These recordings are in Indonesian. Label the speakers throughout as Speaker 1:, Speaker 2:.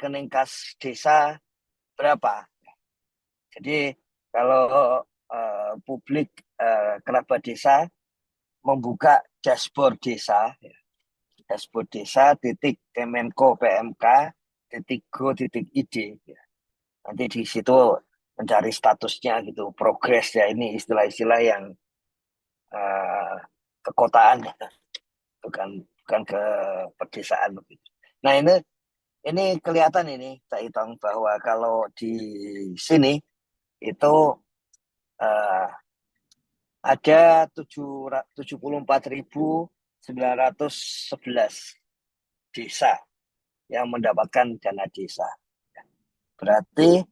Speaker 1: rekening kas desa berapa. Jadi kalau publik kerabat desa membuka dashboard desa, dashboard desa titik Kemenko PMK titik go titik id, ya. Nanti di situ mencari statusnya gitu, progres ya, ini istilah-istilah yang uh, kekotaan, bukan bukan ke pedesaan begitu. Nah ini kelihatan ini Cak Itong bahwa kalau di sini itu uh, ada 74.911 desa yang mendapatkan dana desa. Berarti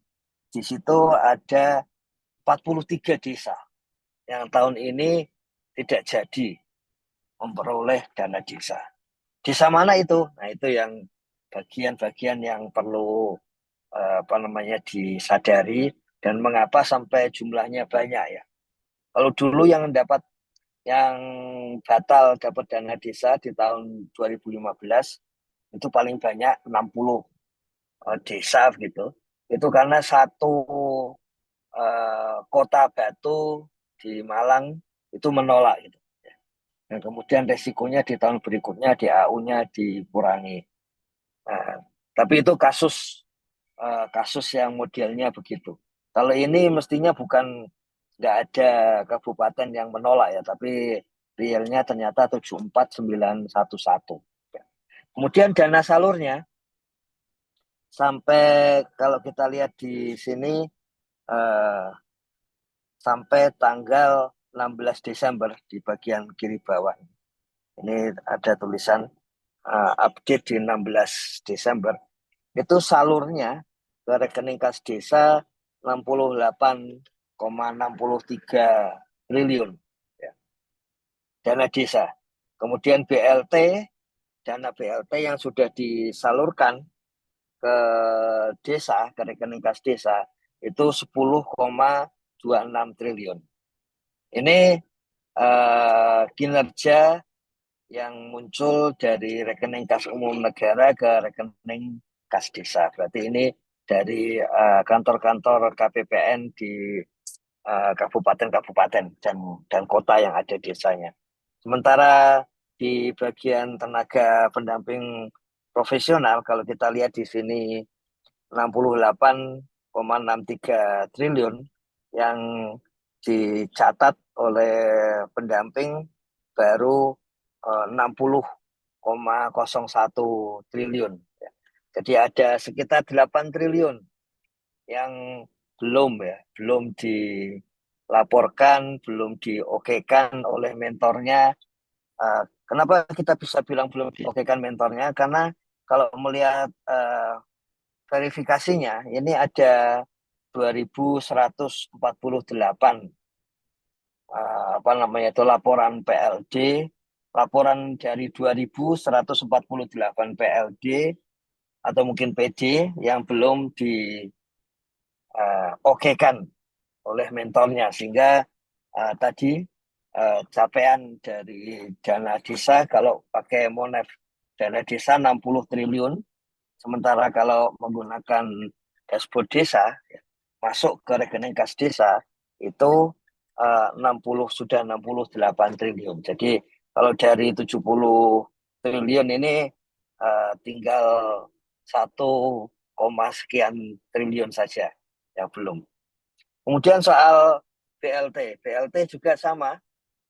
Speaker 1: di situ ada 43 desa yang tahun ini tidak jadi memperoleh dana desa. Desa mana itu? Nah, itu yang bagian-bagian yang perlu disadari, dan mengapa sampai jumlahnya banyak ya. Kalau dulu yang batal dapat dana desa di tahun 2015 itu paling banyak 60 desa gitu. Itu karena satu kota Batu di Malang itu menolak gitu. Dan kemudian resikonya di tahun berikutnya di AU-nya dikurangi. Nah, tapi itu kasus yang modelnya begitu. Kalau ini mestinya bukan, nggak ada kabupaten yang menolak ya, tapi realnya ternyata 74.911. Kemudian dana salurnya sampai, kalau kita lihat di sini eh, sampai tanggal 16 Desember di bagian kiri bawah. Ini ada tulisan update di 16 Desember. Itu salurnya ke rekening kas desa 68,63 triliun, ya, dana desa. Kemudian dana BLT yang sudah disalurkan ke desa, ke rekening kas desa, itu 10,26 triliun. Ini kinerja yang muncul dari rekening kas umum negara ke rekening kas desa. Berarti ini dari kantor-kantor KPPN di kabupaten-kabupaten dan kota yang ada desanya. Sementara di bagian tenaga pendamping profesional, kalau kita lihat di sini 68,63 triliun yang dicatat oleh pendamping baru 60,01 triliun. Jadi ada sekitar 8 triliun yang belum dilaporkan, belum diokekan oleh mentornya. Kenapa kita bisa bilang belum diokekan mentornya? Karena kalau melihat verifikasinya, ini ada 2.148 laporan PLD, laporan dari 2.148 PLD atau mungkin PD yang belum diokekan oleh mentornya, sehingga tadi capaian dari dana desa kalau pakai Monef dana desa 60 triliun, sementara kalau menggunakan dashboard desa masuk ke rekening kas desa itu 68 triliun. Jadi kalau dari 70 triliun ini tinggal 1, sekian triliun saja yang belum. Kemudian soal BLT juga sama,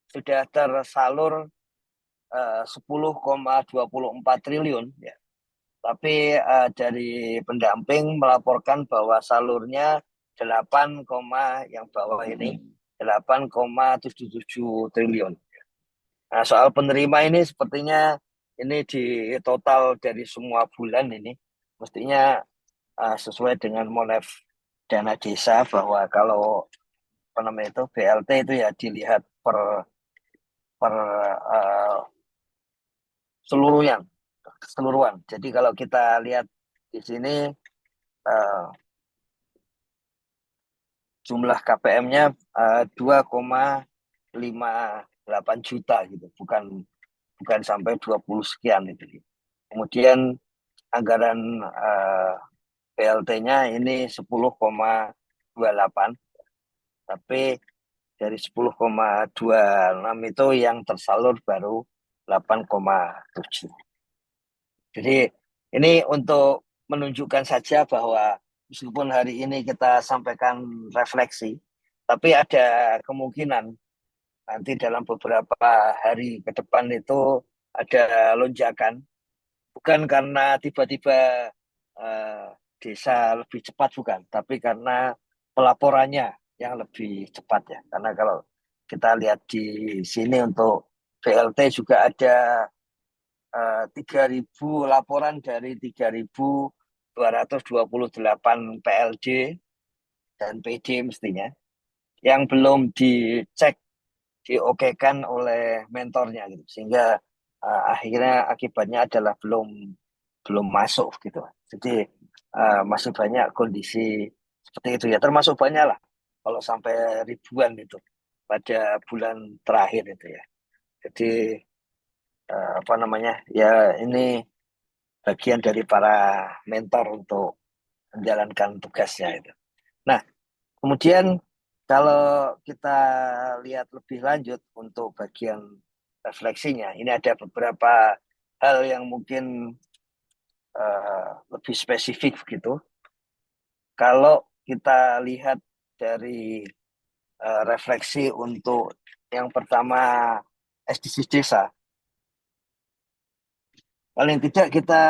Speaker 1: sudah tersalur 10,24 triliun ya. Tapi dari pendamping melaporkan bahwa salurnya 8, yang bawah ini 8,77 triliun. Nah, soal penerima ini sepertinya ini di total dari semua bulan ini mestinya sesuai dengan Monef dana desa, bahwa kalau itu BLT itu ya dilihat per seluruhan. Jadi kalau kita lihat di sini jumlah KPM-nya 2,58 juta gitu, bukan sampai 20 sekian itu. Kemudian anggaran BLT-nya ini 10,28, tapi dari 10,26 itu yang tersalur baru 8,7. Jadi ini untuk menunjukkan saja bahwa meskipun hari ini kita sampaikan refleksi, tapi ada kemungkinan nanti dalam beberapa hari ke depan itu ada lonjakan, bukan karena tiba-tiba eh, desa lebih cepat, bukan, tapi karena pelaporannya yang lebih cepat ya. Karena kalau kita lihat di sini untuk BLT juga ada 3.000 laporan dari 3.228 PLD dan PD mestinya yang belum dicek, diokekan oleh mentornya gitu. Sehingga akhirnya akibatnya adalah belum belum masuk gitu. Jadi masih banyak kondisi seperti itu ya. Termasuk banyak lah kalau sampai ribuan itu pada bulan terakhir itu ya. Jadi apa namanya ya, ini bagian dari para mentor untuk menjalankan tugasnya itu. Nah, kemudian kalau kita lihat lebih lanjut untuk bagian refleksinya, ini ada beberapa hal yang mungkin lebih spesifik gitu. Kalau kita lihat dari refleksi untuk yang pertama SDGs desa, paling tidak kita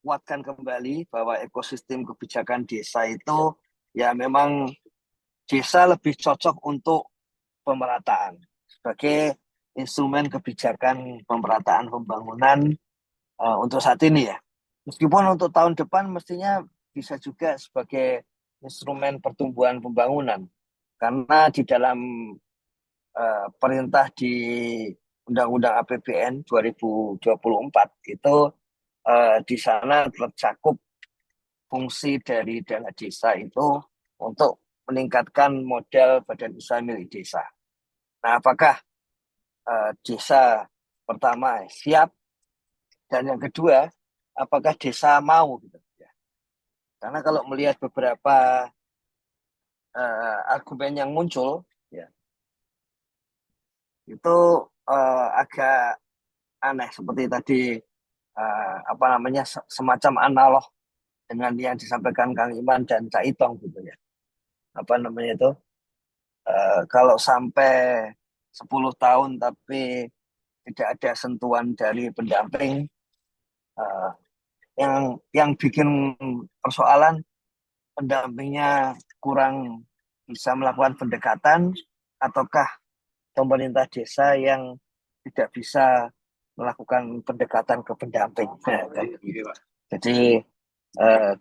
Speaker 1: kuatkan kembali bahwa ekosistem kebijakan desa itu ya memang desa lebih cocok untuk pemerataan sebagai instrumen kebijakan pemerataan pembangunan untuk saat ini ya. Meskipun untuk tahun depan mestinya bisa juga sebagai instrumen pertumbuhan pembangunan. Karena di dalam perintah di Undang-Undang APBN 2024 itu di sana tercakup fungsi dari dana desa itu untuk meningkatkan modal badan usaha milik desa. Nah, apakah desa pertama siap, dan yang kedua apakah desa mau gitu ya. Karena kalau melihat beberapa argumen yang muncul ya, itu agak aneh, seperti tadi apa namanya semacam analog dengan yang disampaikan Kang Iman dan Cak Itong gitu ya. Apa namanya itu kalau sampai 10 tahun tapi tidak ada sentuhan dari pendamping, eh, yang bikin persoalan pendampingnya kurang bisa melakukan pendekatan, ataukah pemerintah desa yang tidak bisa melakukan pendekatan ke pendamping. Nah, kan. Jadi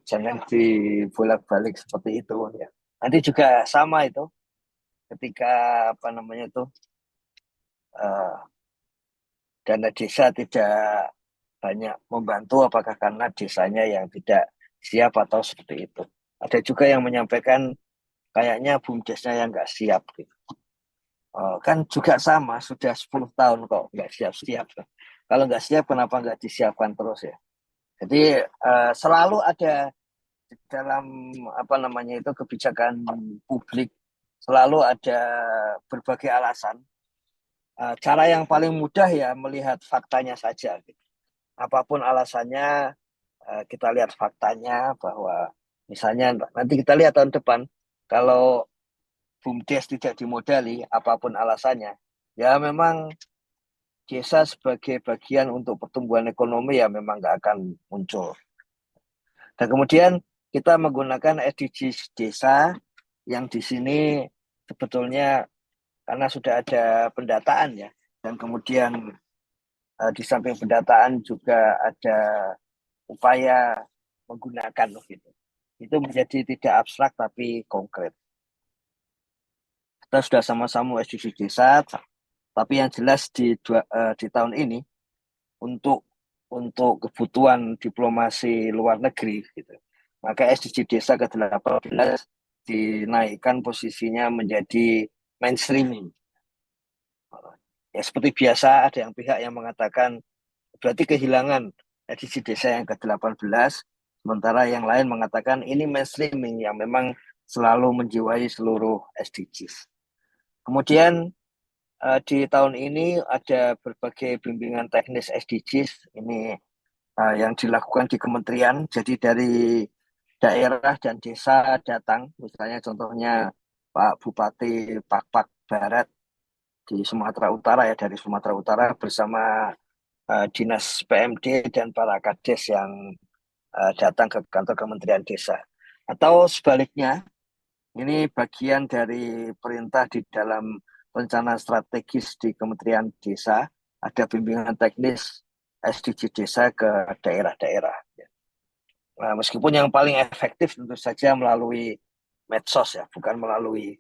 Speaker 1: jangan dibolak-balik seperti itu ya. Nanti juga sama itu ketika apa namanya itu eh, dana desa tidak banyak membantu, apakah karena desanya yang tidak siap atau seperti itu. Ada juga yang menyampaikan kayaknya BUMDesnya yang nggak siap gitu. Kan juga sama, sudah 10 tahun kok nggak siap-siap. Kalau nggak siap, kenapa nggak disiapkan terus ya? Jadi selalu ada di dalam apa namanya itu kebijakan publik, selalu ada berbagai alasan. Cara yang paling mudah ya melihat faktanya saja gitu. Apapun alasannya, kita lihat faktanya bahwa misalnya nanti kita lihat tahun depan kalau BUMDes tidak dimodali, apapun alasannya, ya memang desa sebagai bagian untuk pertumbuhan ekonomi ya memang nggak akan muncul. Dan kemudian kita menggunakan SDGs desa yang di sini sebetulnya karena sudah ada pendataan ya, dan kemudian di samping pendataan juga ada upaya menggunakan gitu. Itu menjadi tidak abstrak tapi konkret. Kita sudah sama-sama SDGs desa, tapi yang jelas di tahun ini untuk kebutuhan diplomasi luar negeri gitu. Maka SDG Desa ke-18 dinaikkan posisinya menjadi mainstreaming. Ya seperti biasa ada yang pihak yang mengatakan berarti kehilangan edisi desa yang ke-18, sementara yang lain mengatakan ini mainstreaming yang memang selalu menjiwai seluruh SDGs. Kemudian di tahun ini ada berbagai bimbingan teknis SDGs ini yang dilakukan di kementerian. Jadi dari daerah dan desa datang, misalnya contohnya Pak Bupati Pak Barat di Sumatera Utara ya, dari Sumatera Utara bersama Dinas PMD dan para Kades yang datang ke kantor Kementerian Desa. Atau sebaliknya, ini bagian dari perintah di dalam rencana strategis di Kementerian Desa, ada bimbingan teknis SDG Desa ke daerah-daerah. Nah, meskipun yang paling efektif tentu saja melalui medsos ya, bukan melalui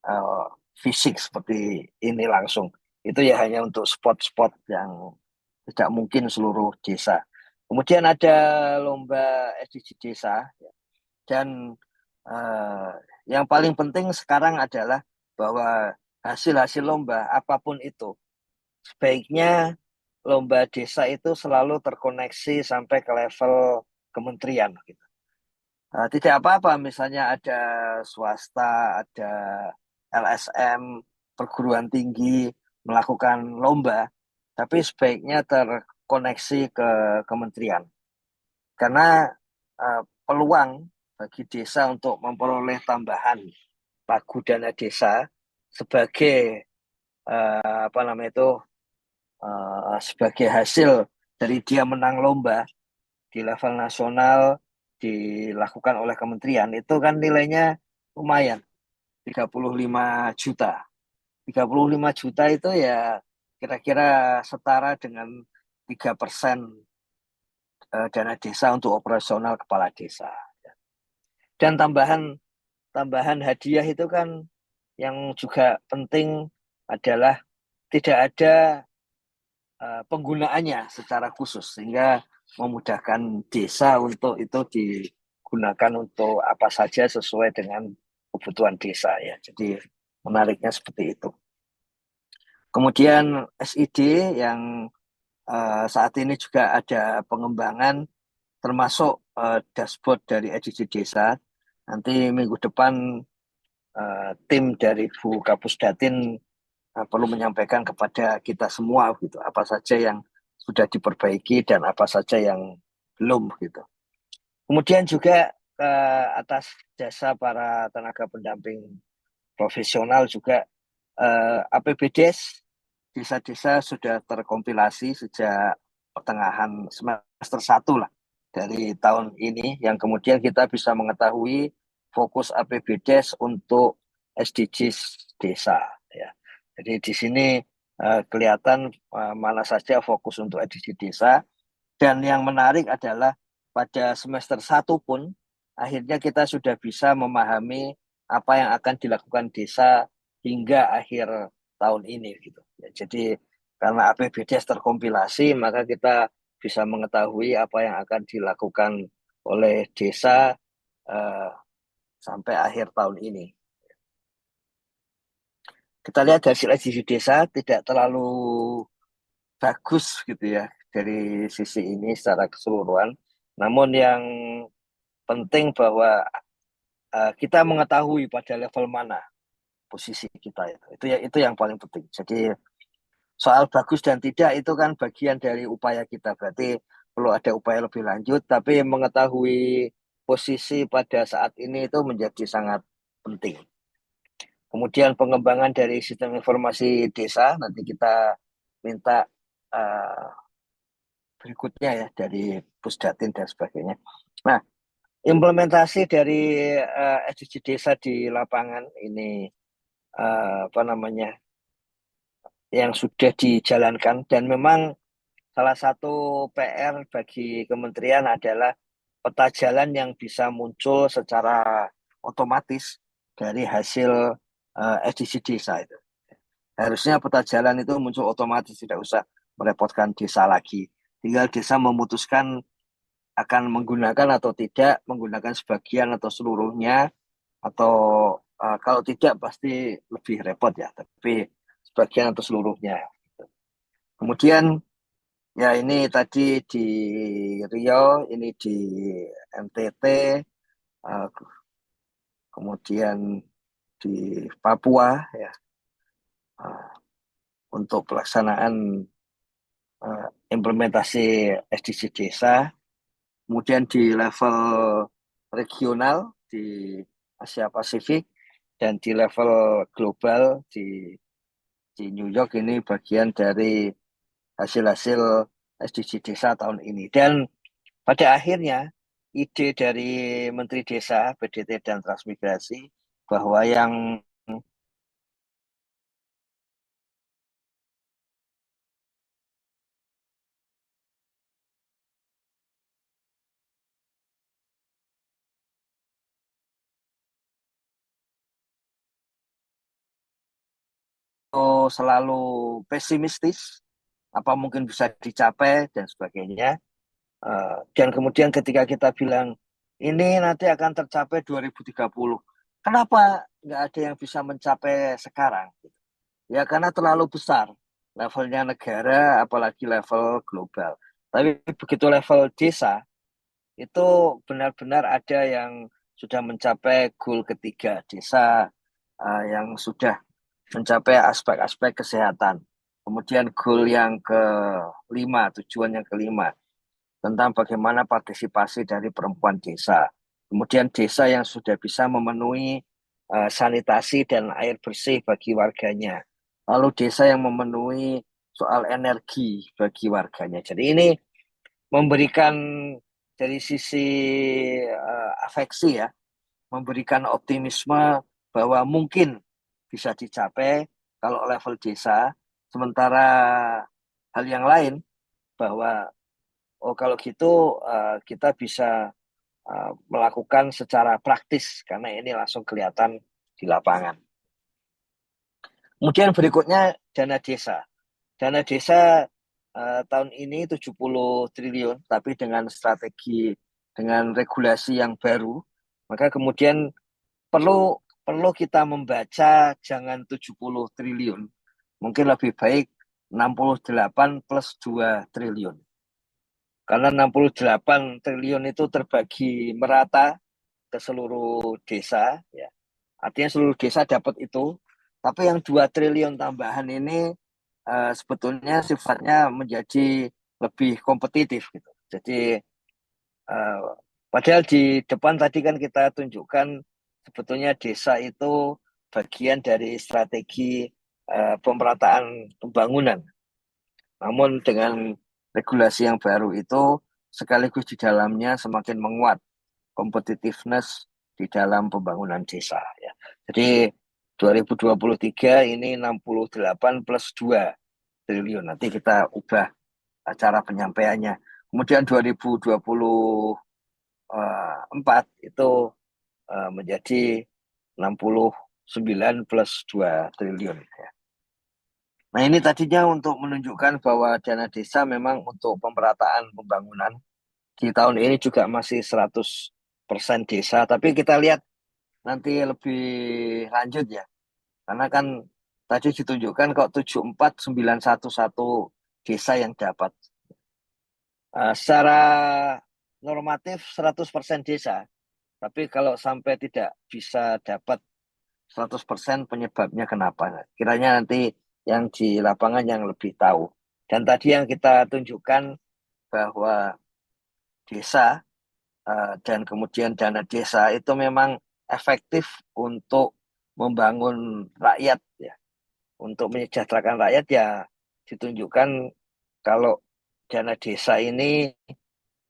Speaker 1: uh, fisik seperti ini langsung. Itu ya hanya untuk spot-spot yang tidak mungkin seluruh desa. Kemudian ada lomba SDG Desa ya. Dan uh, yang paling penting sekarang adalah bahwa hasil-hasil lomba apapun itu sebaiknya lomba desa itu selalu terkoneksi sampai ke level kementerian gitu. Tidak apa-apa misalnya ada swasta, ada LSM, perguruan tinggi melakukan lomba, tapi sebaiknya terkoneksi ke kementerian. Karena peluang bagi desa untuk memperoleh tambahan pagu dana desa sebagai apa namanya itu sebagai hasil dari dia menang lomba di level nasional dilakukan oleh kementerian itu kan nilainya lumayan 35 juta. 35 juta itu ya kira-kira setara dengan 3% dana desa untuk operasional kepala desa. Dan tambahan tambahan hadiah itu kan yang juga penting adalah tidak ada penggunaannya secara khusus sehingga memudahkan desa untuk itu digunakan untuk apa saja sesuai dengan kebutuhan desa ya. Jadi menariknya seperti itu. Kemudian SID yang saat ini juga ada pengembangan termasuk dashboard dari edisi desa. Nanti minggu depan tim dari Bu Kapusdatin perlu menyampaikan kepada kita semua gitu apa saja yang sudah diperbaiki dan apa saja yang belum gitu. Kemudian juga atas jasa para tenaga pendamping profesional juga APBDes desa-desa sudah terkompilasi sejak pertengahan semester 1 lah dari tahun ini yang kemudian kita bisa mengetahui fokus APBDes untuk SDGs desa ya. Jadi di sini kelihatan mana saja fokus untuk SDGs desa dan yang menarik adalah pada semester 1 pun akhirnya kita sudah bisa memahami apa yang akan dilakukan desa hingga akhir tahun ini gitu. Ya, jadi karena APBDes terkompilasi maka kita bisa mengetahui apa yang akan dilakukan oleh desa eh, sampai akhir tahun ini. Kita lihat hasil edisi desa tidak terlalu bagus gitu ya dari sisi ini secara keseluruhan. Namun yang penting bahwa kita mengetahui pada level mana posisi kita itu. Itu yang paling penting. Jadi soal bagus dan tidak itu kan bagian dari upaya kita. Berarti perlu ada upaya lebih lanjut, tapi mengetahui posisi pada saat ini itu menjadi sangat penting. Kemudian pengembangan dari sistem informasi desa nanti kita minta uh, berikutnya ya dari Pusdatin dan sebagainya. Nah, implementasi dari SDG desa di lapangan ini apa namanya yang sudah dijalankan dan memang salah satu PR bagi kementerian adalah peta jalan yang bisa muncul secara otomatis dari hasil SDG desa itu. Harusnya peta jalan itu muncul otomatis, tidak usah merepotkan desa lagi. Tinggal desa memutuskan akan menggunakan atau tidak, menggunakan sebagian atau seluruhnya, atau kalau tidak pasti lebih repot ya, tapi sebagian atau seluruhnya. Kemudian Ya, ini tadi di Riau, ini di NTT, eh, kemudian di Papua ya, eh, untuk pelaksanaan implementasi SDG desa. Kemudian di level regional di Asia Pasifik dan di level global di New York ini bagian dari hasil-hasil SDG desa tahun ini. Dan pada akhirnya ide dari Menteri Desa, PDT dan Transmigrasi bahwa yang selalu pesimistis, apa mungkin bisa dicapai dan sebagainya. Dan kemudian ketika kita bilang ini nanti akan tercapai 2030, kenapa nggak ada yang bisa mencapai sekarang? Ya karena terlalu besar levelnya negara, apalagi level global. Tapi begitu level desa, itu benar-benar ada yang sudah mencapai goal ketiga desa, yang sudah mencapai aspek-aspek kesehatan. Kemudian goal yang kelima, tujuan yang kelima, tentang bagaimana partisipasi dari perempuan desa. Kemudian desa yang sudah bisa memenuhi sanitasi dan air bersih bagi warganya. Lalu desa yang memenuhi soal energi bagi warganya. Jadi ini memberikan dari sisi afeksi ya, memberikan optimisme bahwa mungkin bisa dicapai kalau level desa. Sementara hal yang lain bahwa oh kalau gitu kita bisa melakukan secara praktis karena ini langsung kelihatan di lapangan. Kemudian berikutnya dana desa. Dana desa tahun ini 70 triliun, tapi dengan strategi, dengan regulasi yang baru, maka kemudian perlu perlu kita membaca jangan 70 triliun. Mungkin lebih baik 68 plus 2 triliun. Karena 68 triliun itu terbagi merata ke seluruh desa, ya. Artinya seluruh desa dapat itu. Tapi yang 2 triliun tambahan ini sebetulnya sifatnya menjadi lebih kompetitif gitu. Jadi uh, padahal di depan tadi kan kita tunjukkan sebetulnya desa itu bagian dari strategi pemerataan pembangunan. Namun dengan regulasi yang baru itu sekaligus di dalamnya semakin menguat competitiveness di dalam pembangunan desa ya. Jadi 2023 ini 68 plus 2 triliun. Nanti kita ubah cara penyampaiannya. Kemudian 2024 itu menjadi 69 plus 2 triliun ya. Nah, ini tadinya untuk menunjukkan bahwa dana desa memang untuk pemerataan pembangunan di tahun ini juga masih 100% desa, tapi kita lihat nanti lebih lanjut ya. Karena kan tadi ditunjukkan kok 74911 desa yang dapat. Secara normatif 100% desa, tapi kalau sampai tidak bisa dapat 100% penyebabnya kenapa. Nah, kiranya nanti yang di lapangan yang lebih tahu. Dan tadi yang kita tunjukkan bahwa desa dan kemudian dana desa itu memang efektif untuk membangun rakyat ya, untuk menyejahterakan rakyat ya ditunjukkan kalau dana desa ini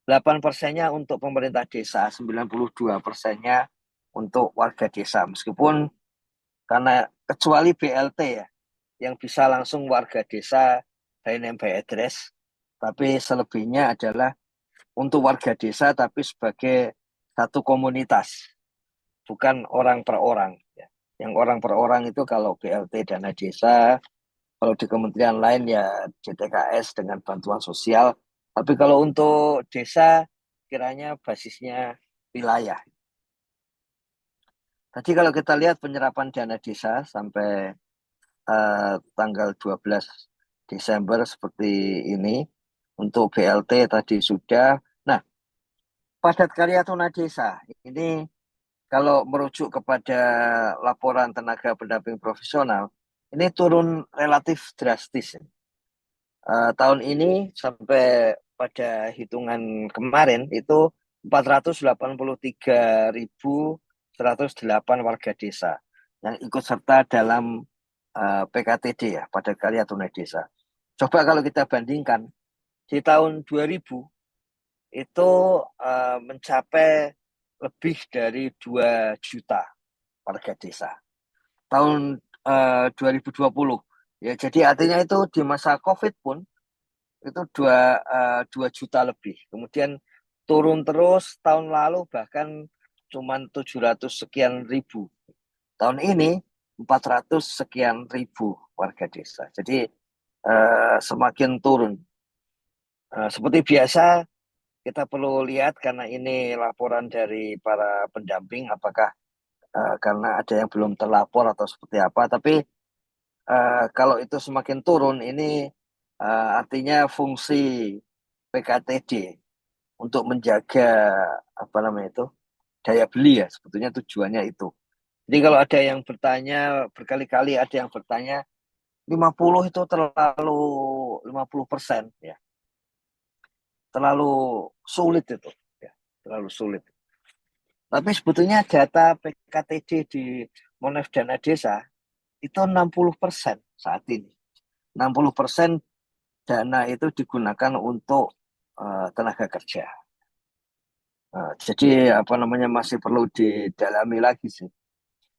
Speaker 1: 8%-nya untuk pemerintah desa, 92%-nya untuk warga desa. Meskipun karena kecuali BLT ya, yang bisa langsung warga desa by name by address, tapi selebihnya adalah untuk warga desa tapi sebagai satu komunitas, bukan orang per orang. Ya. Yang orang per orang itu kalau BLT dana desa, kalau di kementerian lain ya JTKS dengan bantuan sosial. Tapi kalau untuk desa, kiranya basisnya wilayah. Tadi kalau kita lihat penyerapan dana desa sampai tanggal 12 Desember seperti ini, Untuk BLT tadi sudah. Nah, padat karya tunadesa ini kalau merujuk kepada laporan tenaga pendamping profesional, ini turun relatif drastis. Tahun ini sampai pada hitungan kemarin itu 483.108 warga desa yang ikut serta dalam PKTD ya, padat karya tunai desa. Coba kalau kita bandingkan di tahun 2000 itu mencapai lebih dari 2 juta warga desa. Tahun 2020 ya, jadi artinya itu di masa COVID pun itu 2 juta lebih. Kemudian turun terus tahun lalu bahkan cuma 700 sekian ribu. Tahun ini 400 sekian ribu warga desa. Jadi semakin turun. Seperti biasa kita perlu lihat karena ini laporan dari para pendamping apakah karena ada yang belum terlapor atau seperti apa. Tapi kalau itu semakin turun ini artinya fungsi PKTD untuk menjaga apa namanya itu daya beli ya, sebetulnya tujuannya itu. Jadi kalau ada yang bertanya berkali-kali, ada yang bertanya 50 itu terlalu 50% ya, terlalu sulit itu ya, terlalu sulit. Tapi sebetulnya data PKTD di Monef Dana Desa itu 60% saat ini. 60% dana itu digunakan untuk tenaga kerja. Jadi apa namanya masih perlu didalami lagi sih.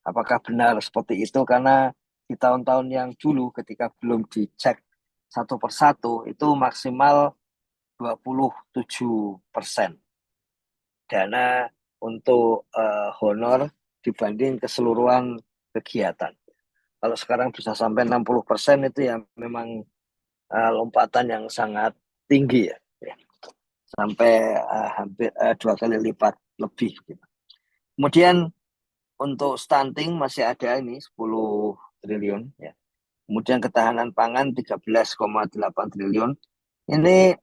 Speaker 1: Apakah benar seperti itu? Karena di tahun-tahun yang dulu ketika belum dicek satu persatu itu maksimal 27% dana untuk honor dibanding keseluruhan kegiatan. Kalau sekarang bisa sampai 60% itu ya memang lompatan yang sangat tinggi ya. Sampai hampir 2 kali lipat lebih gitu. Kemudian untuk stunting masih ada ini 10 triliun ya. Kemudian ketahanan pangan 13,8 triliun. Ini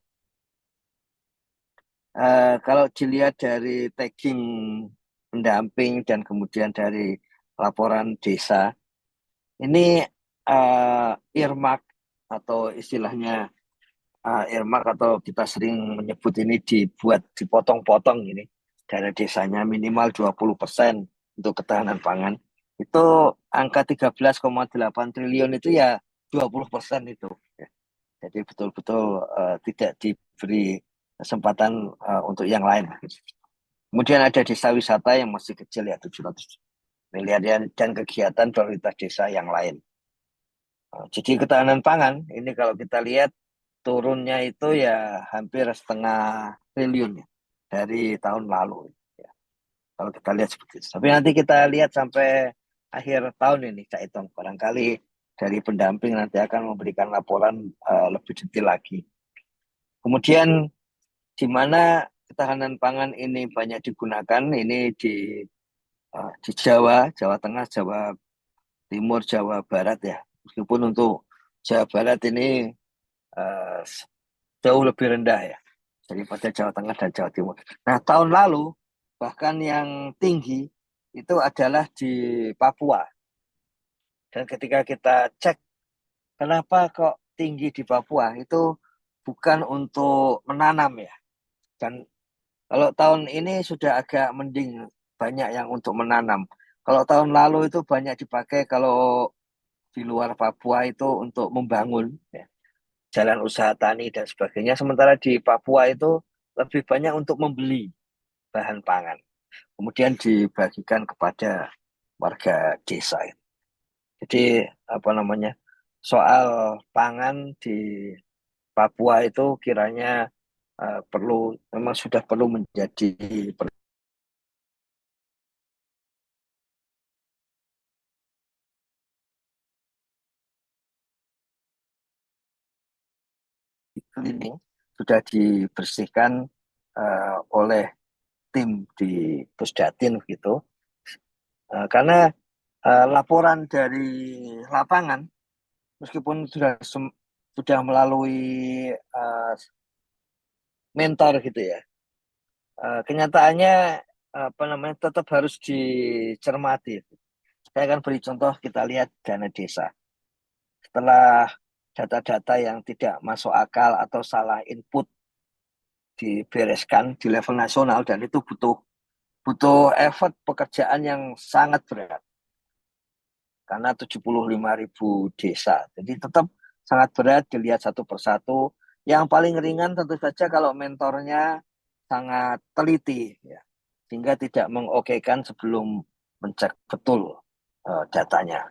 Speaker 1: kalau dilihat dari tagging pendamping dan kemudian dari laporan desa, ini earmark atau istilahnya earmark atau kita sering menyebut ini dibuat dipotong-potong ini dana desanya minimal 20% untuk ketahanan pangan. Itu angka 13,8 triliun itu ya 20% itu. Ya. Jadi betul-betul tidak diberi kesempatan untuk yang lain. Kemudian ada desa wisata yang masih kecil ya 700 miliar dan kegiatan prioritas desa yang lain. Jadi ketahanan pangan ini kalau kita lihat turunnya itu ya hampir 0,5 triliun ya, dari tahun lalu. Ya. Kalau kita lihat seperti itu. Tapi nanti kita lihat sampai akhir tahun ini, Cak Itong. Barangkali dari pendamping nanti akan memberikan laporan lebih detail lagi. Kemudian di mana ketahanan pangan ini banyak digunakan, ini di Jawa, Jawa Tengah, Jawa Timur, Jawa Barat ya. Meskipun untuk Jawa Barat ini uh, jauh lebih rendah ya daripada Jawa Tengah dan Jawa Timur. Nah, tahun lalu bahkan yang tinggi itu adalah di Papua. Dan ketika kita cek kenapa kok tinggi di Papua itu bukan untuk menanam ya. Dan kalau tahun ini sudah agak mending banyak yang untuk menanam. Kalau tahun lalu itu banyak dipakai kalau di luar Papua itu untuk membangun ya, jalan usaha tani dan sebagainya. Sementara di Papua itu lebih banyak untuk membeli bahan pangan. Kemudian dibagikan kepada warga desa. Jadi apa namanya soal pangan di Papua itu kiranya memang sudah perlu menjadi cleaning, sudah dibersihkan oleh tim di Pusdatin gitu. Karena laporan dari lapangan meskipun sudah melalui mentor gitu ya. Kenyataannya apa namanya tetap harus dicermati. Saya akan beri contoh, kita lihat dana desa. Setelah data-data yang tidak masuk akal atau salah input dibereskan di level nasional, dan itu butuh butuh effort pekerjaan yang sangat berat karena 75.000 desa. Jadi tetap sangat berat dilihat satu persatu. Yang paling ringan tentu saja kalau mentornya sangat teliti, ya, sehingga tidak mengokekan sebelum mencek betul datanya.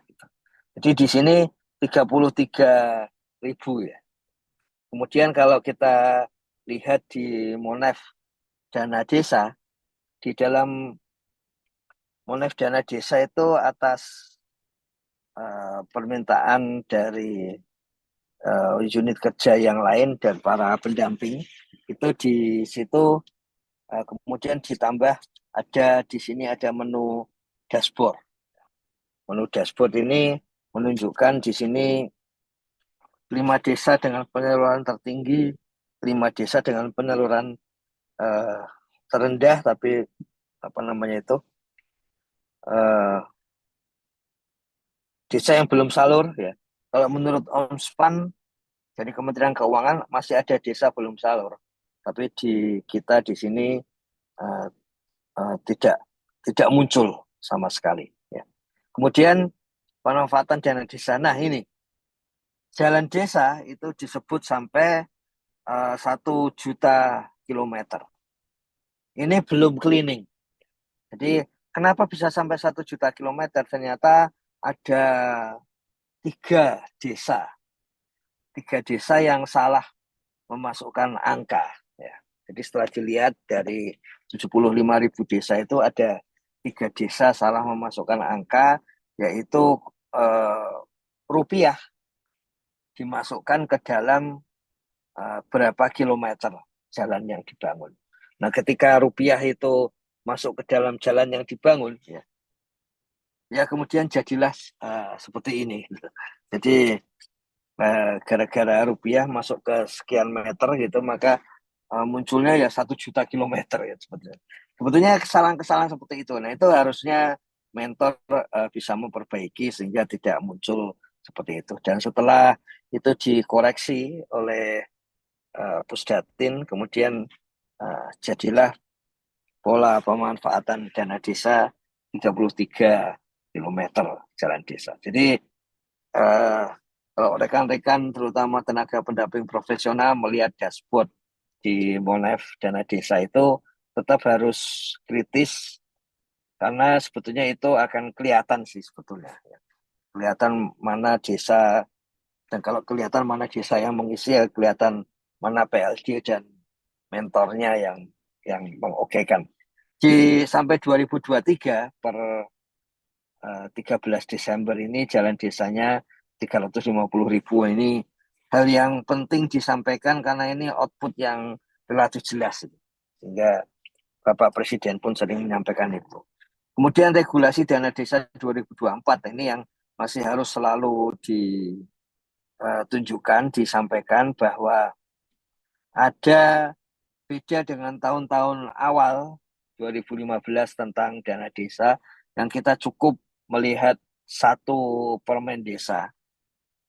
Speaker 1: Jadi di sini 33.000 ya. Kemudian kalau kita lihat di Monef Dana Desa, di dalam Monef Dana Desa itu atas permintaan dari unit kerja yang lain dan para pendamping, itu di situ kemudian ditambah ada di sini ada menu dashboard. Menu dashboard ini menunjukkan di sini 5 desa dengan penyaluran tertinggi, 5 desa dengan penyaluran uh, terendah, tapi apa namanya itu uh, desa yang belum salur ya. Kalau menurut Omspan dari Kementerian Keuangan masih ada desa belum salur, tapi di kita di sini uh, tidak tidak muncul sama sekali. Ya. Kemudian pemanfaatan dana desa. Nah ini jalan desa itu disebut sampai 1 juta kilometer. Ini belum cleaning. Jadi kenapa bisa sampai 1 juta kilometer? Ternyata ada tiga desa, tiga desa yang salah memasukkan angka. Ya. Jadi setelah dilihat dari 75.000 desa itu ada tiga desa salah memasukkan angka, yaitu eh, rupiah dimasukkan ke dalam berapa kilometer jalan yang dibangun. Nah, ketika rupiah itu masuk ke dalam jalan yang dibangun, ya, ya kemudian jadilah seperti ini. Jadi gara-gara rupiah masuk ke sekian meter gitu, maka munculnya ya 1 juta kilometer ya sebetulnya. Sebetulnya kesalahan-kesalahan seperti itu. Nah, itu harusnya mentor bisa memperbaiki sehingga tidak muncul seperti itu. Dan setelah itu dikoreksi oleh Pusdatin, kemudian jadilah pola pemanfaatan dana desa 33 kilometer jalan desa. Jadi uh, kalau rekan-rekan terutama tenaga pendamping profesional melihat dashboard di Monef dana desa itu tetap harus kritis karena sebetulnya itu akan kelihatan sih sebetulnya. Kelihatan mana desa, dan kalau kelihatan mana desa yang mengisi ya kelihatan mana PLD dan mentornya yang mengokekan. Di sampai 2023 per 13 Desember ini jalan desanya 350.000. Ini hal yang penting disampaikan karena ini output yang relatif jelas. Sehingga Bapak Presiden pun sering menyampaikan itu. Kemudian regulasi dana desa 2024 ini yang masih harus selalu ditunjukkan, disampaikan bahwa ada beda dengan tahun-tahun awal 2015 tentang dana desa yang kita cukup melihat satu permen desa.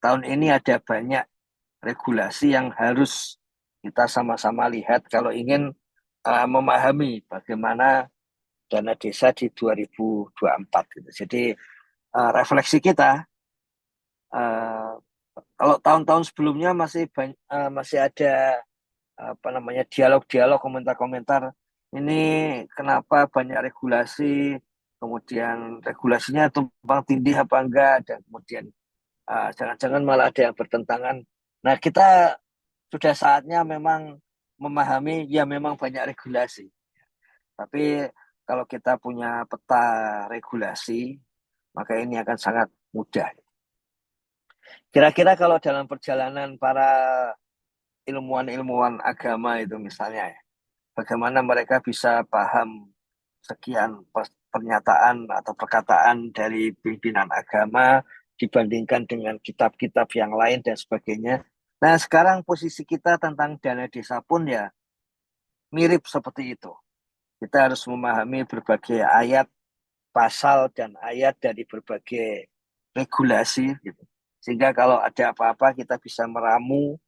Speaker 1: Tahun ini ada banyak regulasi yang harus kita sama-sama lihat kalau ingin memahami bagaimana dana desa di 2024 gitu. Jadi refleksi kita kalau tahun-tahun sebelumnya masih ada apa namanya dialog-dialog, komentar-komentar, ini kenapa banyak regulasi, kemudian regulasinya tumpang tindih apa enggak, dan kemudian jangan-jangan malah ada yang bertentangan. Nah, kita sudah saatnya memang memahami ya memang banyak regulasi, tapi kalau kita punya peta regulasi maka ini akan sangat mudah. Kira-kira kalau dalam perjalanan para ilmuwan-ilmuwan agama itu misalnya ya, bagaimana mereka bisa paham sekian pernyataan atau perkataan dari pimpinan agama dibandingkan dengan kitab-kitab yang lain dan sebagainya. Nah, sekarang posisi kita tentang dana desa pun ya mirip seperti itu. Kita harus memahami berbagai ayat, pasal, dan ayat dari berbagai regulasi, gitu. Sehingga kalau ada apa-apa kita bisa meramu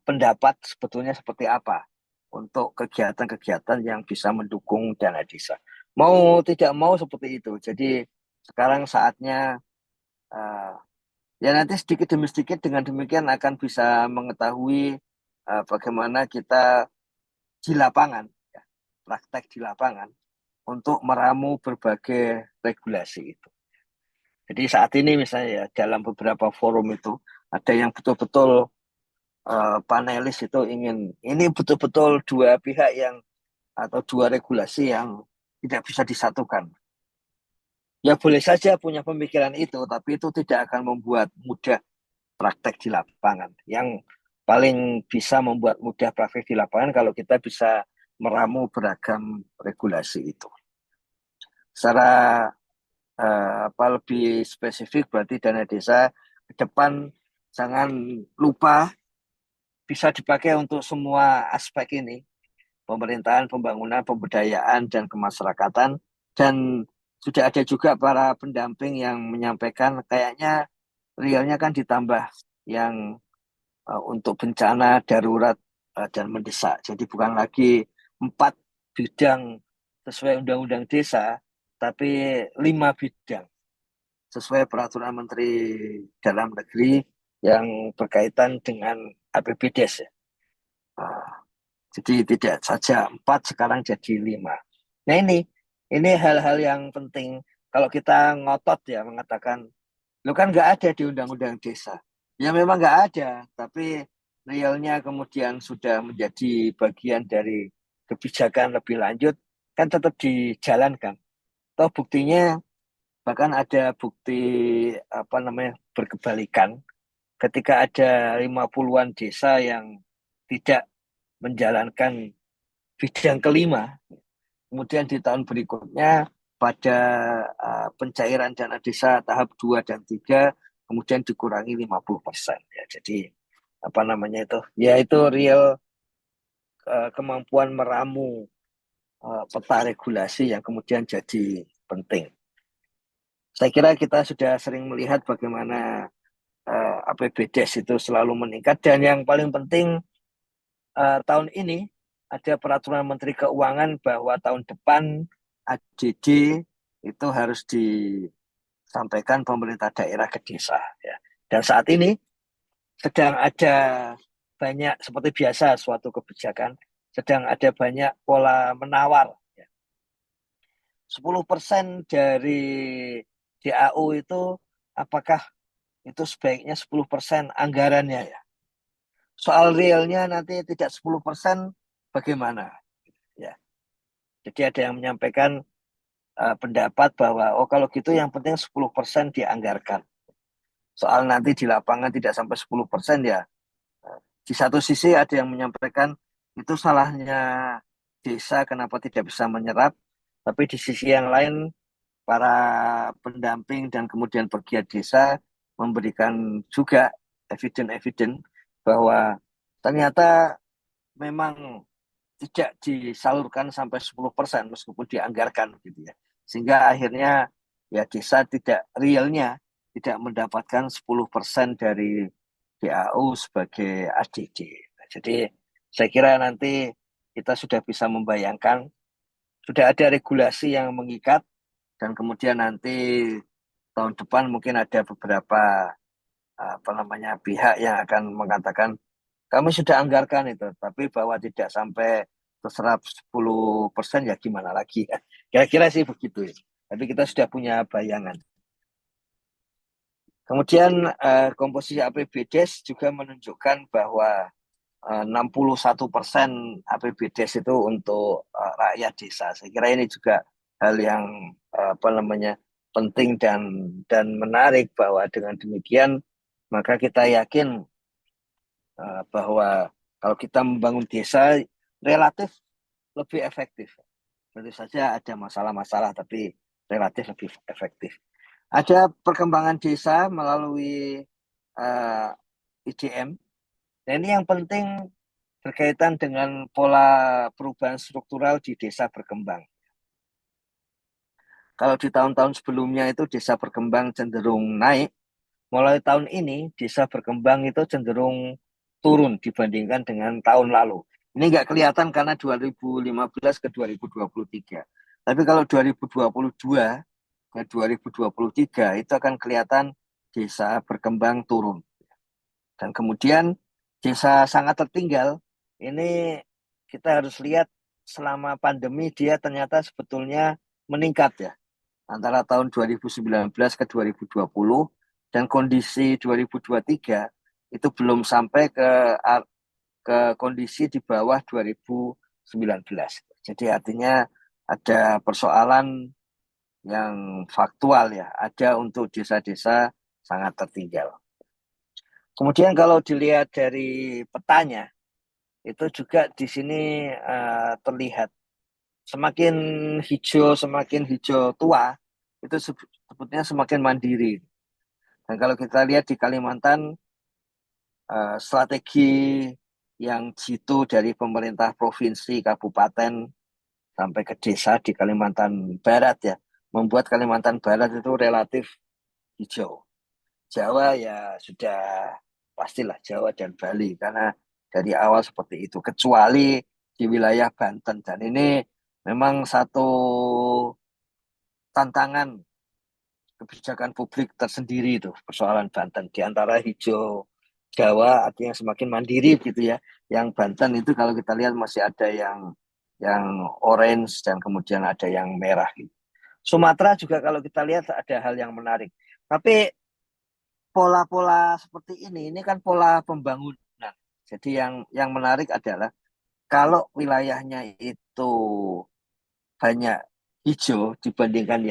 Speaker 1: pendapat sebetulnya seperti apa untuk kegiatan-kegiatan yang bisa mendukung dana desa. Mau tidak mau seperti itu. Jadi sekarang saatnya eh, ya nanti sedikit demi sedikit dengan demikian akan bisa mengetahui bagaimana kita di lapangan, ya, praktek di lapangan untuk meramu berbagai regulasi itu. Jadi saat ini misalnya ya dalam beberapa forum itu ada yang betul-betul panelis itu ingin ini betul-betul dua pihak yang atau dua regulasi yang tidak bisa disatukan. Ya boleh saja punya pemikiran itu, tapi itu tidak akan membuat mudah praktek di lapangan. Yang paling bisa membuat mudah praktek di lapangan kalau kita bisa meramu beragam regulasi itu. Secara apa lebih spesifik berarti dana desa ke depan jangan lupa bisa dipakai untuk semua aspek ini, pemerintahan, pembangunan, pemberdayaan, dan kemasyarakatan. Dan sudah ada juga para pendamping yang menyampaikan kayaknya realnya kan ditambah yang untuk bencana darurat dan mendesak. Jadi bukan lagi 4 bidang sesuai undang-undang desa, tapi 5 bidang sesuai peraturan Menteri Dalam Negeri yang berkaitan dengan APBDes, ya. Jadi tidak saja 4 sekarang jadi 5. Nah ini hal-hal yang penting. Kalau kita ngotot ya mengatakan, lo kan nggak ada di undang-undang desa. Ya memang nggak ada, tapi realnya kemudian sudah menjadi bagian dari kebijakan lebih lanjut, kan tetap dijalankan. Toh buktinya bahkan ada bukti apa namanya berkebalikan ketika ada 50-an desa yang tidak menjalankan bidang kelima. Kemudian di tahun berikutnya pada pencairan dana desa tahap 2 dan 3 kemudian dikurangi 50%. Ya, jadi apa namanya itu? Ya itu real kemampuan meramu peta regulasi yang kemudian jadi penting. Saya kira kita sudah sering melihat bagaimana APBDes itu selalu meningkat dan yang paling penting tahun ini ada peraturan Menteri Keuangan bahwa tahun depan ADD itu harus disampaikan pemerintah daerah ke desa, ya. Dan saat ini sedang ada banyak seperti biasa suatu kebijakan sedang ada banyak pola menawar, ya. 10% dari DAU itu apakah itu sebaiknya 10% anggarannya, ya. Soal realnya nanti tidak 10% bagaimana, ya. Jadi ada yang menyampaikan pendapat bahwa oh kalau gitu yang penting 10% dianggarkan. Soal nanti di lapangan tidak sampai 10% ya. Di satu sisi ada yang menyampaikan itu salahnya desa kenapa tidak bisa menyerap, tapi di sisi yang lain para pendamping dan kemudian pegiat desa memberikan juga eviden-eviden bahwa ternyata memang tidak disalurkan sampai 10% meskipun dianggarkan gitu ya. Sehingga akhirnya ya desa tidak realnya tidak mendapatkan 10% dari DAU sebagai ADD. Nah, jadi saya kira nanti kita sudah bisa membayangkan sudah ada regulasi yang mengikat dan kemudian nanti tahun depan mungkin ada beberapa apa namanya pihak yang akan mengatakan kami sudah anggarkan itu, tapi bahwa tidak sampai terserap 10% ya gimana lagi ya. Kira-kira sih begitu ya. Tapi kita sudah punya bayangan. Kemudian komposisi APBDes juga menunjukkan bahwa 61% APBDes itu untuk rakyat desa. Saya kira ini juga hal yang apa namanya penting dan menarik bahwa dengan demikian maka kita yakin bahwa kalau kita membangun desa relatif lebih efektif. Tentu saja ada masalah-masalah, tapi relatif lebih efektif. Ada perkembangan desa melalui IDM. Dan ini yang penting berkaitan dengan pola perubahan struktural di desa berkembang. Kalau di tahun-tahun sebelumnya itu desa berkembang cenderung naik, mulai tahun ini desa berkembang itu cenderung turun dibandingkan dengan tahun lalu. Ini nggak kelihatan karena 2015 ke 2023. Tapi kalau 2022 ke 2023 itu akan kelihatan desa berkembang turun. Dan kemudian desa sangat tertinggal, ini kita harus lihat selama pandemi dia ternyata sebetulnya meningkat ya. Antara tahun 2019 ke 2020 dan kondisi 2023 itu belum sampai ke kondisi di bawah 2019. Jadi artinya ada persoalan yang faktual ya, ada untuk desa-desa sangat tertinggal. Kemudian kalau dilihat dari petanya, itu juga di sini terlihat semakin hijau tua, itu sebetulnya semakin mandiri. Dan kalau kita lihat di Kalimantan, strategi yang jitu dari pemerintah provinsi, kabupaten, sampai ke desa di Kalimantan Barat ya, membuat Kalimantan Barat itu relatif hijau. Jawa ya sudah pastilah Jawa dan Bali karena dari awal seperti itu, kecuali di wilayah Banten, dan ini memang satu tantangan kebijakan publik tersendiri itu persoalan Banten, di antara hijau Jawa artinya semakin mandiri gitu ya, yang Banten itu kalau kita lihat masih ada yang orange dan kemudian ada yang merah gitu. Sumatera juga kalau kita lihat ada hal yang menarik, tapi pola-pola seperti ini kan pola pembangunan. Jadi yang menarik adalah kalau wilayahnya itu banyak hijau dibandingkan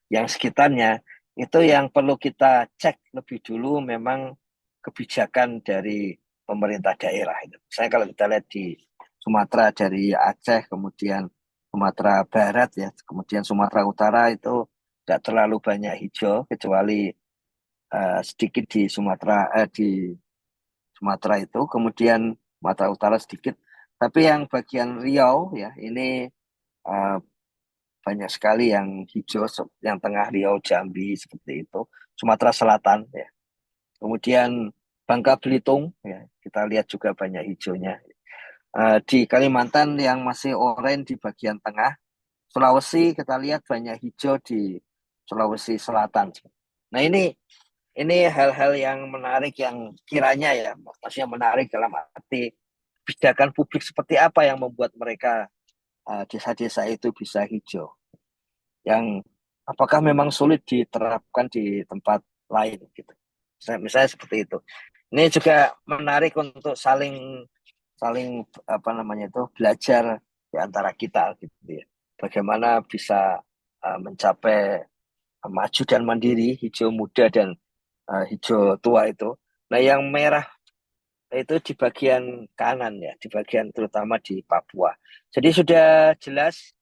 Speaker 1: yang sekitarnya, itu yang perlu kita cek lebih dulu memang kebijakan dari pemerintah daerah itu. Saya kalau kita lihat di Sumatera dari Aceh, kemudian Sumatera Barat ya, kemudian Sumatera Utara itu tidak terlalu banyak hijau kecuali sedikit di Sumatera itu, kemudian Sumatera Utara sedikit. Tapi yang bagian Riau ya ini uh, banyak sekali yang hijau, yang tengah Riau, Jambi seperti itu, Sumatera Selatan ya. Kemudian Bangka Belitung ya kita lihat juga banyak hijaunya. Di Kalimantan yang masih oranye di bagian tengah, Sulawesi kita lihat banyak hijau di Sulawesi Selatan. Nah ini hal-hal yang menarik yang kiranya ya, maksudnya menarik dalam arti kebijakan publik seperti apa yang membuat mereka desa-desa itu bisa hijau. Yang apakah memang sulit diterapkan di tempat lain gitu. Misalnya seperti itu. Ini juga menarik untuk saling saling apa namanya itu belajar di antara kita gitu ya. Bagaimana bisa mencapai maju dan mandiri, hijau muda dan hijau tua itu. Nah, yang merah itu di bagian kanan ya, di bagian terutama di Papua. Jadi sudah jelas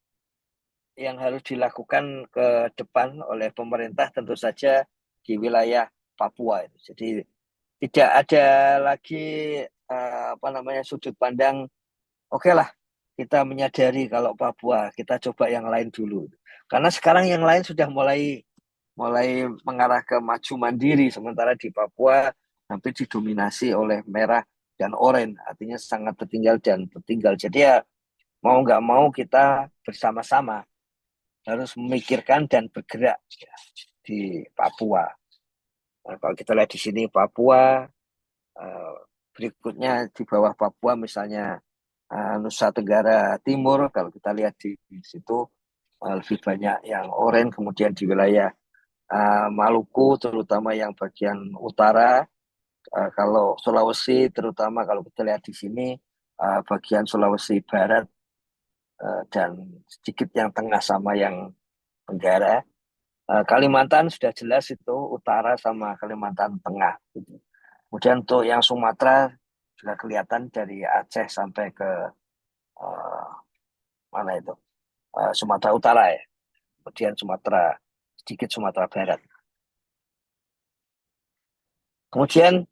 Speaker 1: yang harus dilakukan ke depan oleh pemerintah tentu saja di wilayah Papua itu. Jadi tidak ada lagi apa namanya sudut pandang, oke lah kita menyadari kalau Papua kita coba yang lain dulu. Karena sekarang yang lain sudah mulai mulai mengarah ke maju mandiri, sementara di Papua hampir didominasi oleh merah dan oranye, artinya sangat tertinggal dan tertinggal. Jadi ya mau nggak mau kita bersama-sama harus memikirkan dan bergerak ya, di Papua. Nah, kalau kita lihat di sini Papua, berikutnya di bawah Papua misalnya Nusa Tenggara Timur, kalau kita lihat di situ lebih banyak yang oranye, kemudian di wilayah Maluku terutama yang bagian utara, kalau Sulawesi terutama kalau kita lihat di sini bagian Sulawesi Barat dan sedikit yang tengah sama yang tenggara. Kalimantan sudah jelas itu utara sama Kalimantan Tengah gitu. Kemudian untuk yang Sumatera juga kelihatan dari Aceh sampai ke uh, mana itu Sumatera Utara ya. Kemudian sedikit Sumatera Barat. Kemudian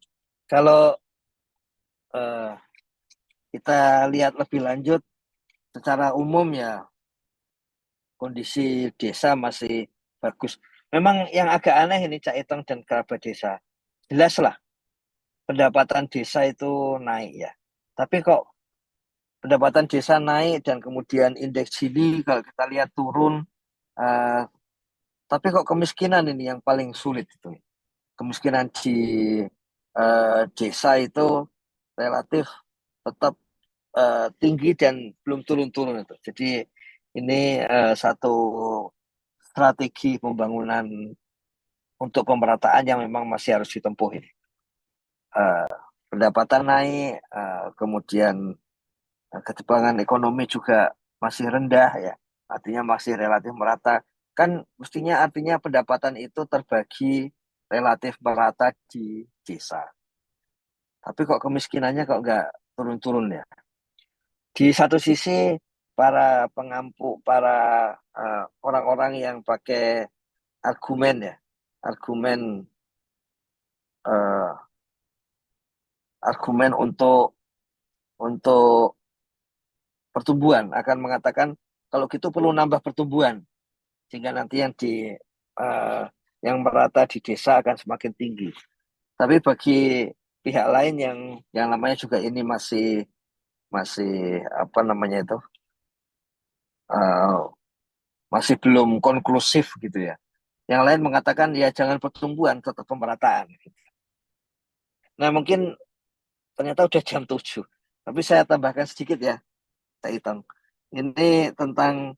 Speaker 1: kalau uh, kita lihat lebih lanjut, secara umum ya kondisi desa masih bagus. Memang yang agak aneh ini Cak Iteng dan kerabat desa. Jelas lah pendapatan desa itu naik ya. Tapi kok pendapatan desa naik dan kemudian indeks Gini kalau kita lihat turun, eh, tapi kok kemiskinan ini yang paling sulit itu. Kemiskinan di desa itu relatif tetap tinggi dan belum turun-turun itu. Jadi ini satu strategi pembangunan untuk pemerataan yang memang masih harus ditempuh ini. Eh, Pendapatan naik, kemudian ketimpangan ekonomi juga masih rendah ya, artinya masih relatif merata. Kan mestinya artinya pendapatan itu terbagi relatif merata di desa. Tapi kok kemiskinannya kok nggak turun-turun ya? Di satu sisi para pengampu, para orang-orang yang pakai argumen ya, argumen eh, argumen untuk pertumbuhan akan mengatakan kalau gitu perlu nambah pertumbuhan sehingga nanti eh, yang merata di desa akan semakin tinggi. Tapi bagi pihak lain yang namanya juga ini masih masih apa namanya itu eh, masih belum konklusif gitu ya. Yang lain mengatakan ya jangan pertumbuhan, tetap pemerataan. Nah mungkin ternyata udah jam 7. Tapi saya tambahkan sedikit ya, Pak Itong. Ini tentang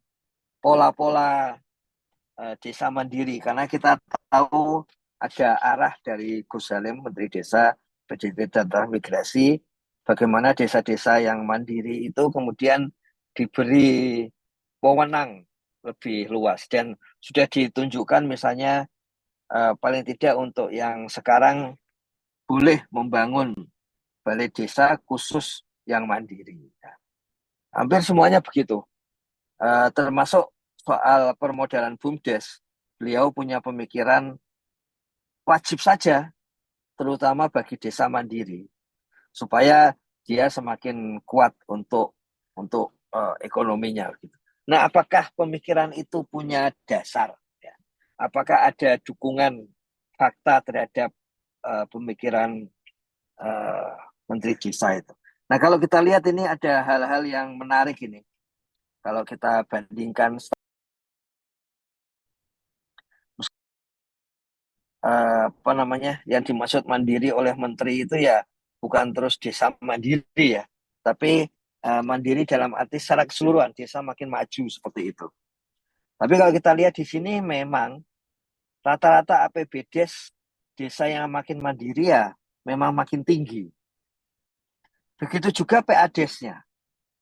Speaker 1: pola-pola desa mandiri. Karena kita tahu ada arah dari Gus Salim, Menteri Desa, PDB dan Transmigrasi, bagaimana desa-desa yang mandiri itu kemudian diberi wewenang lebih luas. Dan sudah ditunjukkan misalnya paling tidak untuk yang sekarang boleh membangun balai desa khusus yang mandiri. Nah, hampir semuanya begitu. Termasuk soal permodalan BUMDes. Beliau punya pemikiran wajib saja, terutama bagi desa mandiri, supaya dia semakin kuat untuk ekonominya. Gitu. Nah, apakah pemikiran itu punya dasar? Ya? Apakah ada dukungan fakta terhadap pemikiran uh, Menteri Desa itu? Nah, kalau kita lihat ini ada hal-hal yang menarik ini. Kalau kita bandingkan apa namanya yang dimaksud mandiri oleh menteri itu ya bukan terus desa mandiri ya, tapi mandiri dalam arti secara keseluruhan desa makin maju seperti itu. Tapi kalau kita lihat di sini memang rata-rata APBDes desa yang makin mandiri ya memang makin tinggi. Begitu juga PADes-nya.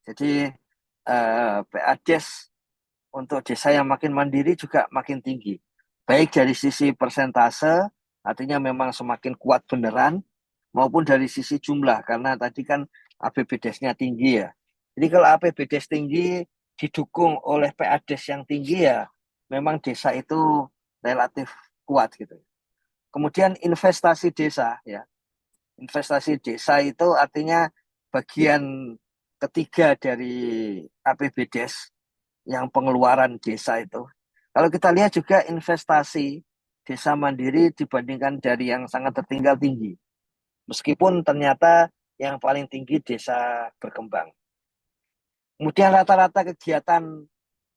Speaker 1: Jadi PADes untuk desa yang makin mandiri juga makin tinggi. Baik dari sisi persentase, artinya memang semakin kuat beneran, maupun dari sisi jumlah, karena tadi kan APBDes-nya tinggi ya. Jadi kalau APBDes tinggi didukung oleh PADes yang tinggi ya, memang desa itu relatif kuat gitu. Kemudian investasi desa ya. Investasi desa itu artinya bagian ketiga dari APBDes yang pengeluaran desa itu. Kalau kita lihat juga investasi desa mandiri dibandingkan dari yang sangat tertinggal tinggi. Meskipun ternyata yang paling tinggi desa berkembang. Kemudian rata-rata kegiatan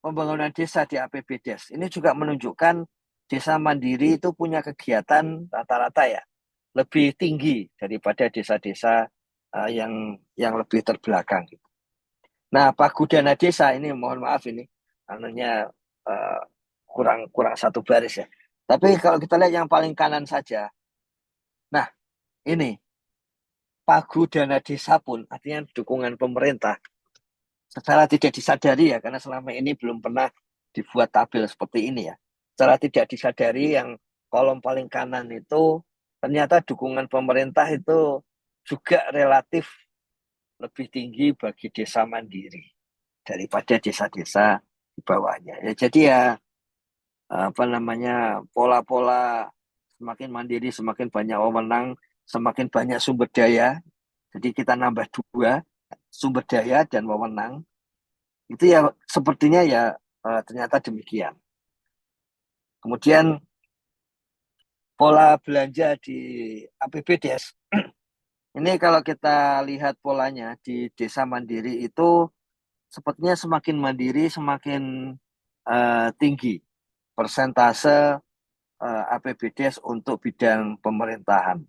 Speaker 1: pembangunan desa di APBDes ini juga menunjukkan desa mandiri itu punya kegiatan rata-rata ya lebih tinggi daripada desa-desa yang lebih terbelakang. Nah, Pagudana Desa ini mohon maaf ini anunya uh, kurang kurang satu baris ya. Tapi kalau kita lihat yang paling kanan saja, nah ini Pagudana Desa pun artinya dukungan pemerintah secara tidak disadari ya, karena selama ini belum pernah dibuat tabel seperti ini ya. Secara tidak disadari yang kolom paling kanan itu ternyata dukungan pemerintah itu juga relatif lebih tinggi bagi desa mandiri daripada desa-desa di bawahnya. Ya, jadi ya apa namanya pola-pola semakin mandiri, semakin banyak wewenang, semakin banyak sumber daya. Jadi kita nambah dua, sumber daya dan wewenang. Itu ya sepertinya ya ternyata demikian. Kemudian pola belanja di APBDes. Ini kalau kita lihat polanya di desa mandiri itu sepertinya semakin mandiri semakin tinggi persentase APBDes untuk bidang pemerintahan.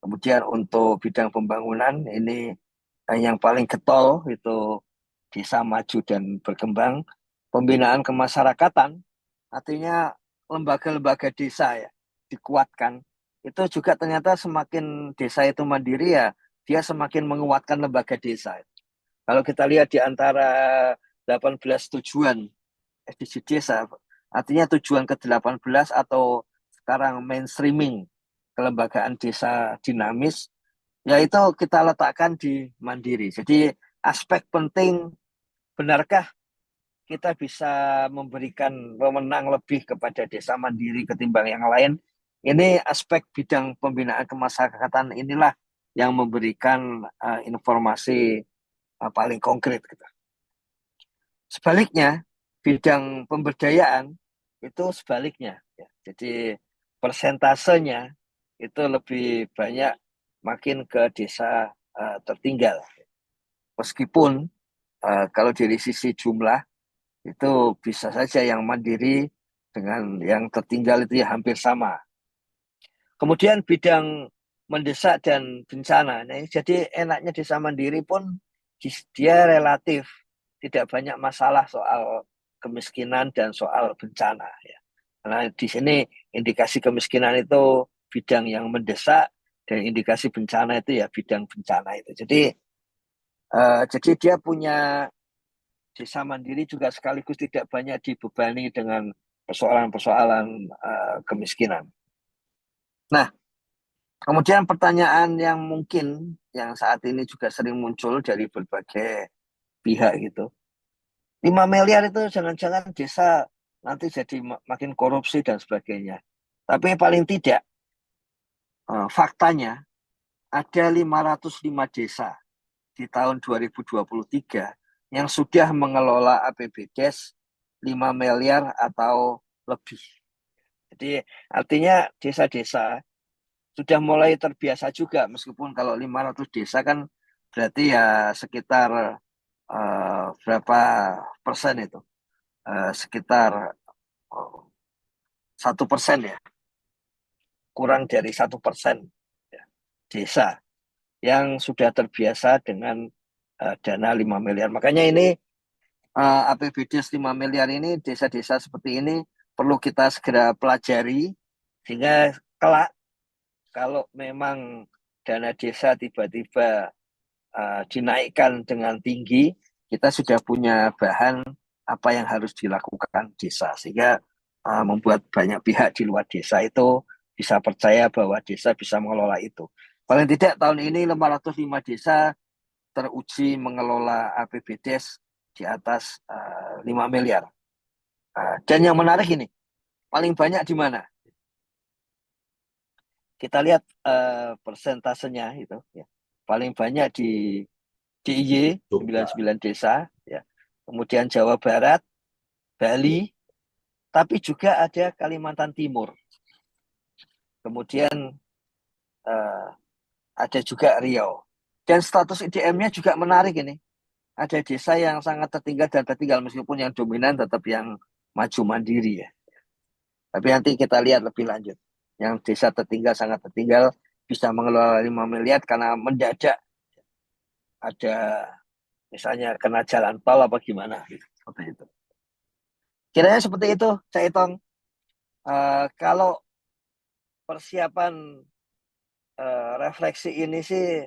Speaker 1: Kemudian untuk bidang pembangunan ini yang paling getol itu desa maju dan berkembang. Pembinaan kemasyarakatan artinya lembaga-lembaga desa ya dikuatkan. Itu juga ternyata semakin desa itu mandiri ya dia semakin menguatkan lembaga desa. Kalau kita lihat di antara 18 tujuan SDG desa, artinya tujuan ke-18 atau sekarang mainstreaming kelembagaan desa dinamis, yaitu kita letakkan di mandiri. Jadi aspek penting, benarkah kita bisa memberikan wewenang lebih kepada desa mandiri ketimbang yang lain? Ini aspek bidang pembinaan kemasyarakatan inilah yang memberikan informasi paling konkret. Gitu. Sebaliknya, bidang pemberdayaan itu sebaliknya. Ya. Jadi persentasenya itu lebih banyak makin ke desa tertinggal. Meskipun kalau dari sisi jumlah itu bisa saja yang mandiri dengan yang tertinggal itu ya hampir sama. Kemudian bidang mendesak dan bencana. Nah, jadi enaknya desa mandiri pun dia relatif tidak banyak masalah soal kemiskinan dan soal bencana. Ya. Karena di sini indikasi kemiskinan itu bidang yang mendesak dan indikasi bencana itu ya bidang bencana itu. Jadi dia punya desa mandiri juga sekaligus tidak banyak dibebani dengan persoalan-persoalan kemiskinan. Nah, kemudian pertanyaan yang mungkin yang saat ini juga sering muncul dari berbagai pihak gitu. 5 miliar itu jangan-jangan desa nanti jadi makin korupsi dan sebagainya. Tapi paling tidak faktanya ada 505 desa di tahun 2023 yang sudah mengelola APBDes 5 miliar atau lebih. Jadi artinya desa-desa sudah mulai terbiasa juga meskipun kalau 500 desa kan berarti ya sekitar berapa persen itu sekitar 1% ya kurang dari 1% ya, desa yang sudah terbiasa dengan dana 5 miliar makanya ini APBDes 5 miliar ini desa-desa seperti ini perlu kita segera pelajari sehingga kelak kalau memang dana desa tiba-tiba dinaikkan dengan tinggi, kita sudah punya bahan apa yang harus dilakukan desa. Sehingga membuat banyak pihak di luar desa itu bisa percaya bahwa desa bisa mengelola itu. Paling tidak tahun ini 505 desa teruji mengelola APBDes di atas 5 miliar. Dan yang menarik ini, paling banyak di mana? Kita lihat persentasenya itu. Ya. Paling banyak di DIY 99 desa, ya. Kemudian Jawa Barat, Bali, tapi juga ada Kalimantan Timur. Kemudian ada juga Riau. Dan status IDM-nya juga menarik ini. Ada desa yang sangat tertinggal dan tertinggal meskipun yang dominan tetap yang maju mandiri ya. Tapi nanti kita lihat lebih lanjut. Yang desa tertinggal sangat tertinggal bisa mengelola 5 miliar karena mendadak ada misalnya kena jalan tol apa gimana gitu. Seperti itu. Kiranya seperti itu, Cak Itong. Kalau persiapan refleksi ini sih,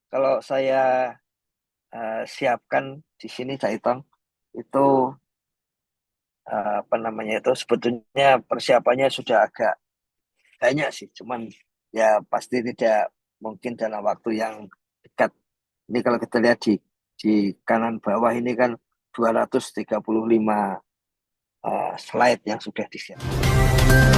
Speaker 1: kalau saya siapkan di sini, Cak Itong, itu apa namanya itu sebetulnya persiapannya sudah agak banyak sih, cuman ya pasti tidak mungkin dalam waktu yang dekat. Ini kalau kita lihat di kanan bawah ini kan 235 slide yang sudah disiapkan.